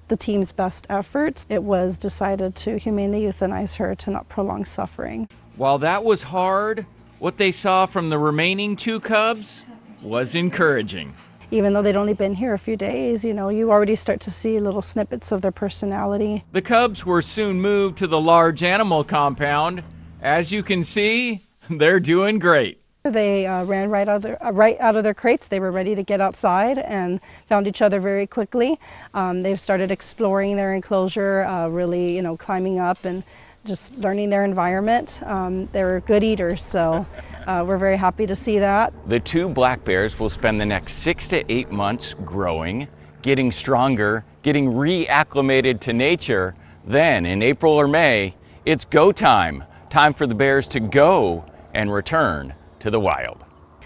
S10: the team's best efforts, it was decided to humanely euthanize her to not prolong suffering.
S12: While that was hard, what they saw from the remaining 2 cubs was encouraging.
S10: Even though they'd only been here a few days, you know, you already start to see little snippets of their personality.
S12: The cubs were soon moved to the large animal compound. As you can see, they're doing great.
S10: They ran right out of their crates. They were ready to get outside and found each other very quickly. They've started exploring their enclosure, really, you know, climbing up and just learning their environment. They're good eaters, so we're very happy to see that.
S12: The 2 black bears will spend the next 6 to 8 months growing, getting stronger, getting reacclimated to nature. Then in April or May, it's go time. Time for the bears to go and return to the wild.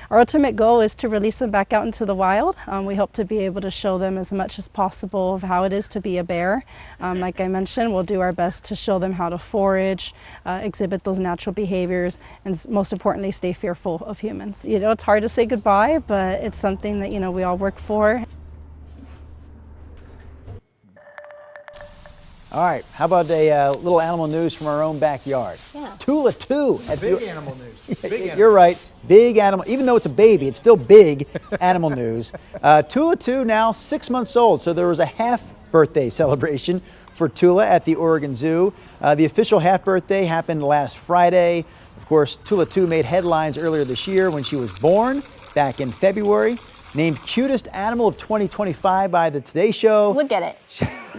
S10: Our ultimate goal is to release them back out into the wild. We hope to be able to show them as much as possible of how it is to be a bear. Like I mentioned, we'll do our best to show them how to forage, exhibit those natural behaviors, and most importantly, stay fearful of humans. You know, it's hard to say goodbye, but it's something that, you know, we all work for.
S2: All right, how about a little animal news from our own backyard?
S1: Yeah.
S2: Tula 2.
S3: Big animal news. Big animal.
S2: You're right. Big animal. Even though it's a baby, it's still big animal news. Tula 2 now 6 months old, so there was a half birthday celebration for Tula at the Oregon Zoo. The official half birthday happened last Friday. Of course, Tula 2 made headlines earlier this year when she was born back in February. Named cutest animal of 2025 by the Today Show.
S1: Look at it.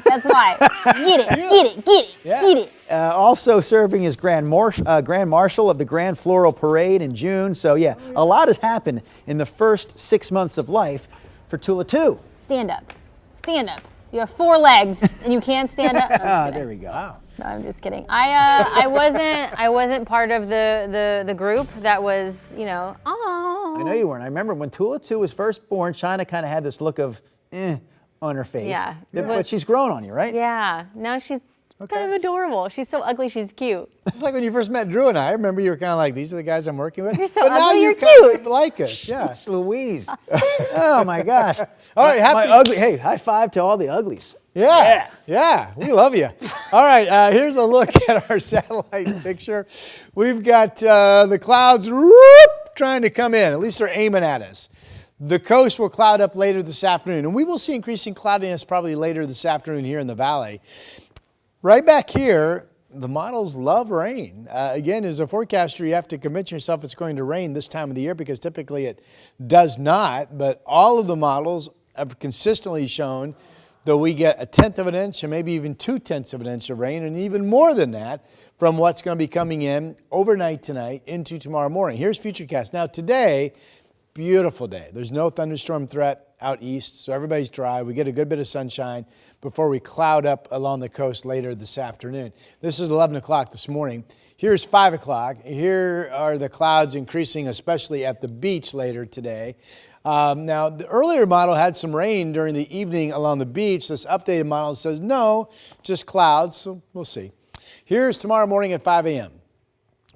S1: That's why. Get it.
S2: Also serving as Grand Marshal of the Grand Floral Parade in June. So yeah, a lot has happened in the first 6 months of life for Tula 2.
S1: Stand up. Stand up. You have 4 legs and you can't stand up.
S2: There we go. Wow.
S1: No, I'm just kidding. I wasn't part of the group that was, you know, oh.
S2: I know you weren't. I remember when Tula 2 was first born, China kind of had this look of on her face.
S1: Yeah.
S2: But she's grown on you, right?
S1: Yeah. Now she's kind of adorable. She's so ugly, she's cute.
S3: Just like when you first met Drew and I remember you were kind of like, these are the guys I'm working with.
S1: You're so
S3: but
S1: ugly,
S3: now
S1: you're
S3: kind
S1: cute.
S3: of like us. Yeah.
S2: Jeez Louise. Oh my gosh.
S3: All right,
S2: my ugly. Hey, high five to all the uglies.
S3: Yeah, we love you. All right, here's a look at our satellite picture. We've got the clouds trying to come in. At least they're aiming at us. The coast will cloud up later this afternoon, and we will see increasing cloudiness probably later this afternoon here in the valley. Right back here, the models love rain. Again, as a forecaster, you have to convince yourself it's going to rain this time of the year because typically it does not, but all of the models have consistently shown that we get 1/10 of an inch and maybe even 2/10 of an inch of rain, and even more than that from what's going to be coming in overnight tonight into tomorrow morning. Here's Futurecast. Now today, beautiful day. There's no thunderstorm threat out east, so everybody's dry. We get a good bit of sunshine before we cloud up along the coast later this afternoon. This is 11 o'clock this morning. Here's 5 o'clock. Here are the clouds increasing, especially at the beach later today. Now, the earlier model had some rain during the evening along the beach. This updated model says no, just clouds, so we'll see. Here's tomorrow morning at 5 a.m.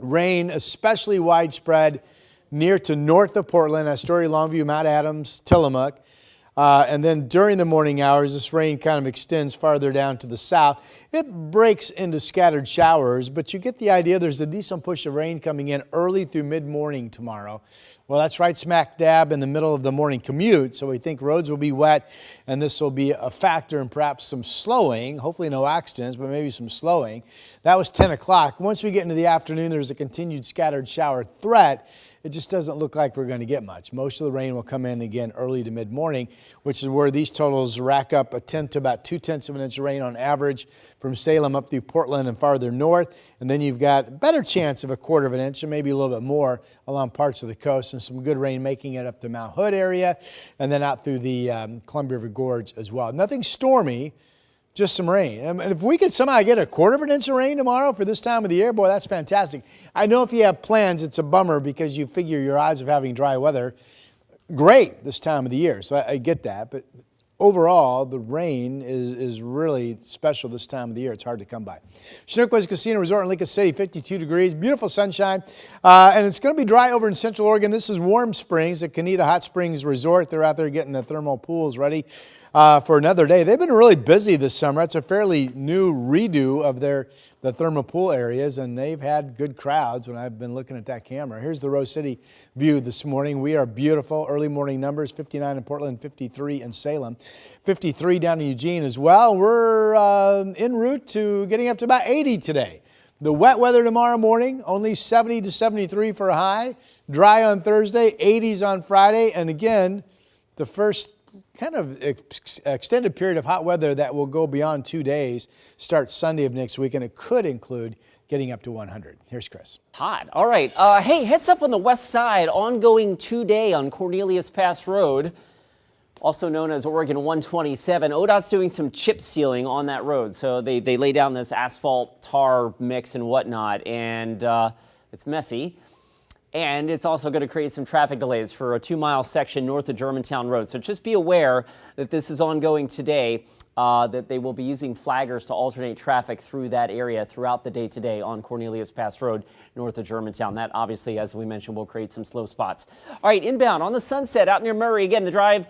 S3: Rain, especially widespread near to north of Portland, Astoria, Longview, Mount Adams, Tillamook. And then during the morning hours, this rain kind of extends farther down to the south. It breaks into scattered showers, but you get the idea. There's a decent push of rain coming in early through mid-morning tomorrow. Well, that's right smack dab in the middle of the morning commute, so we think roads will be wet, and this will be a factor in perhaps some slowing. Hopefully no accidents, but maybe some slowing. That was 10 o'clock. Once we get into the afternoon, there's a continued scattered shower threat. It just doesn't look like we're going to get much. Most of the rain will come in again early to mid-morning, which is where these totals rack up a tenth to about 2/10 of an inch of rain on average from Salem up through Portland and farther north. And then you've got a better chance of a quarter of an inch and maybe a little bit more along parts of the coast, and some good rain making it up to Mount Hood area and then out through the Columbia River Gorge as well. Nothing stormy. Just some rain. And if we could somehow get a quarter of an inch of rain tomorrow for this time of the year, boy, that's fantastic. I know if you have plans, it's a bummer because you figure your odds of having dry weather great this time of the year. So I get that. But overall, the rain is really special this time of the year. It's hard to come by. Chinook West Casino Resort in Lincoln City, 52 degrees, beautiful sunshine. And it's going to be dry over in Central Oregon. This is Warm Springs, the Canita Hot Springs Resort. They're out there getting the thermal pools ready for another day. They've been really busy this summer. It's a fairly new redo of the thermal pool areas, and they've had good crowds when I've been looking at that camera. Here's the Rose City view this morning. We are beautiful. Early morning numbers, 59 in Portland, 53 in Salem, 53 down in Eugene as well. We're en route to getting up to about 80 today. The wet weather tomorrow morning, only 70 to 73 for a high. Dry on Thursday, 80s on Friday, and again, the first kind of extended period of hot weather that will go beyond 2 days starts Sunday of next week, and it could include getting up to 100. Here's Chris.
S4: Hot. All right. Hey, heads up on the west side, ongoing today on Cornelius Pass Road, also known as Oregon 127. ODOT's doing some chip sealing on that road. So they lay down this asphalt tar mix and whatnot, and it's messy. And it's also going to create some traffic delays for a 2-mile section north of Germantown Road. So just be aware that this is ongoing today, that they will be using flaggers to alternate traffic through that area throughout the day today on Cornelius Pass Road north of Germantown. That obviously, as we mentioned, will create some slow spots. All right, inbound on the Sunset out near Murray. Again, the drive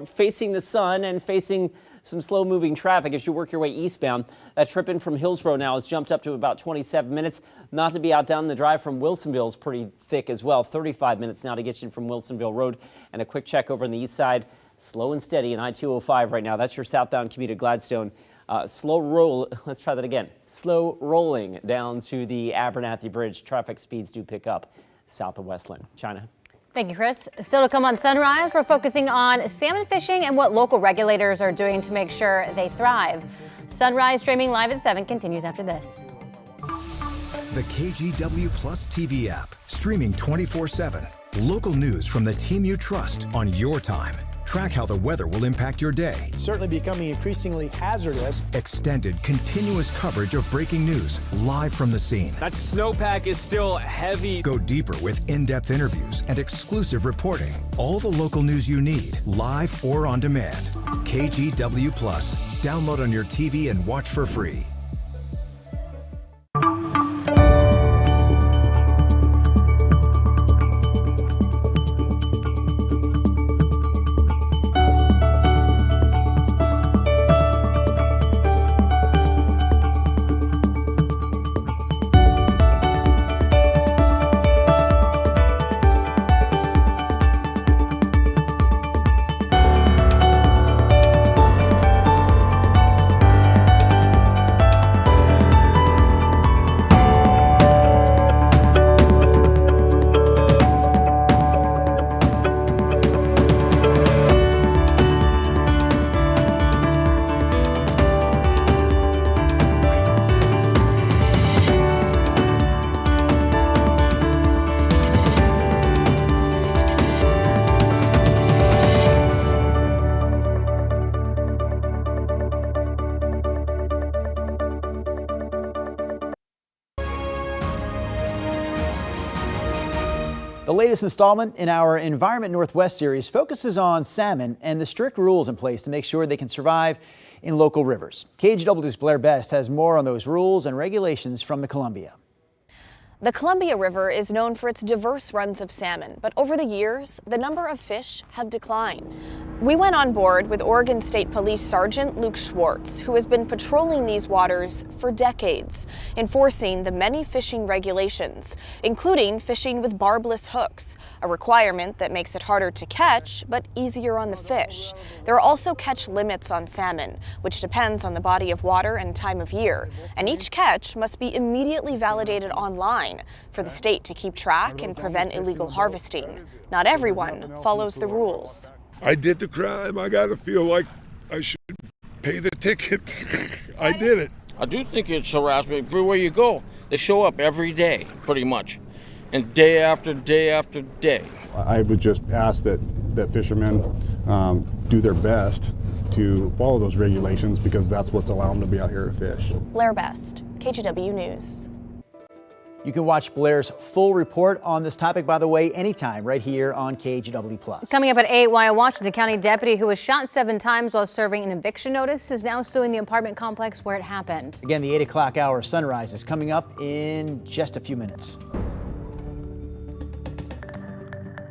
S4: facing the sun and facing some slow-moving traffic as you work your way eastbound. That trip in from Hillsborough now has jumped up to about 27 minutes. Not to be outdone, the drive from Wilsonville is pretty thick as well. 35 minutes now to get you from Wilsonville Road. And a quick check over on the east side. Slow and steady in I-205 right now. That's your southbound commute to Gladstone. Slow roll. Let's try that again. Slow rolling down to the Abernathy Bridge. Traffic speeds do pick up south of Westland. China.
S1: Thank you, Chris. Still to come on Sunrise, we're focusing on salmon fishing and what local regulators are doing to make sure they thrive. Sunrise streaming live at 7 continues after this.
S9: The KGW Plus TV app, streaming 24/7. Local news from the team you trust on your time. Track how the weather will impact your day.
S3: Certainly becoming increasingly hazardous.
S9: Extended, continuous coverage of breaking news live from the scene.
S7: That snowpack is still heavy.
S9: Go deeper with in-depth interviews and exclusive reporting. All the local news you need, live or on demand. KGW Plus. Download on your TV and watch for free.
S2: The latest installment in our Environment Northwest series focuses on salmon and the strict rules in place to make sure they can survive in local rivers. KGW's Blair Best has more on those rules and regulations from the Columbia.
S5: The Columbia River is known for its diverse runs of salmon, but over the years, the number of fish have declined. We went on board with Oregon State Police Sergeant Luke Schwartz, who has been patrolling these waters for decades, enforcing the many fishing regulations, including fishing with barbless hooks, a requirement that makes it harder to catch, but easier on the fish. There are also catch limits on salmon, which depends on the body of water and time of year, and each catch must be immediately validated online for the state to keep track and prevent illegal harvesting. Not everyone follows the rules.
S11: I did the crime. I gotta feel like I should pay the ticket. I did it.
S15: I do think it's harassment. Everywhere you go, they show up every day, pretty much, and day after day after day.
S16: I would just ask that fishermen do their best to follow those regulations, because that's what's allowing them to be out here to fish.
S5: Blair Best, KGW News.
S2: You can watch Blair's full report on this topic, by the way, anytime right here on KGW+.
S1: Coming up at 8, why a Washington County deputy who was shot 7 times while serving an eviction notice is now suing the apartment complex where it happened.
S2: Again, the 8 o'clock hour sunrise is coming up in just a few minutes.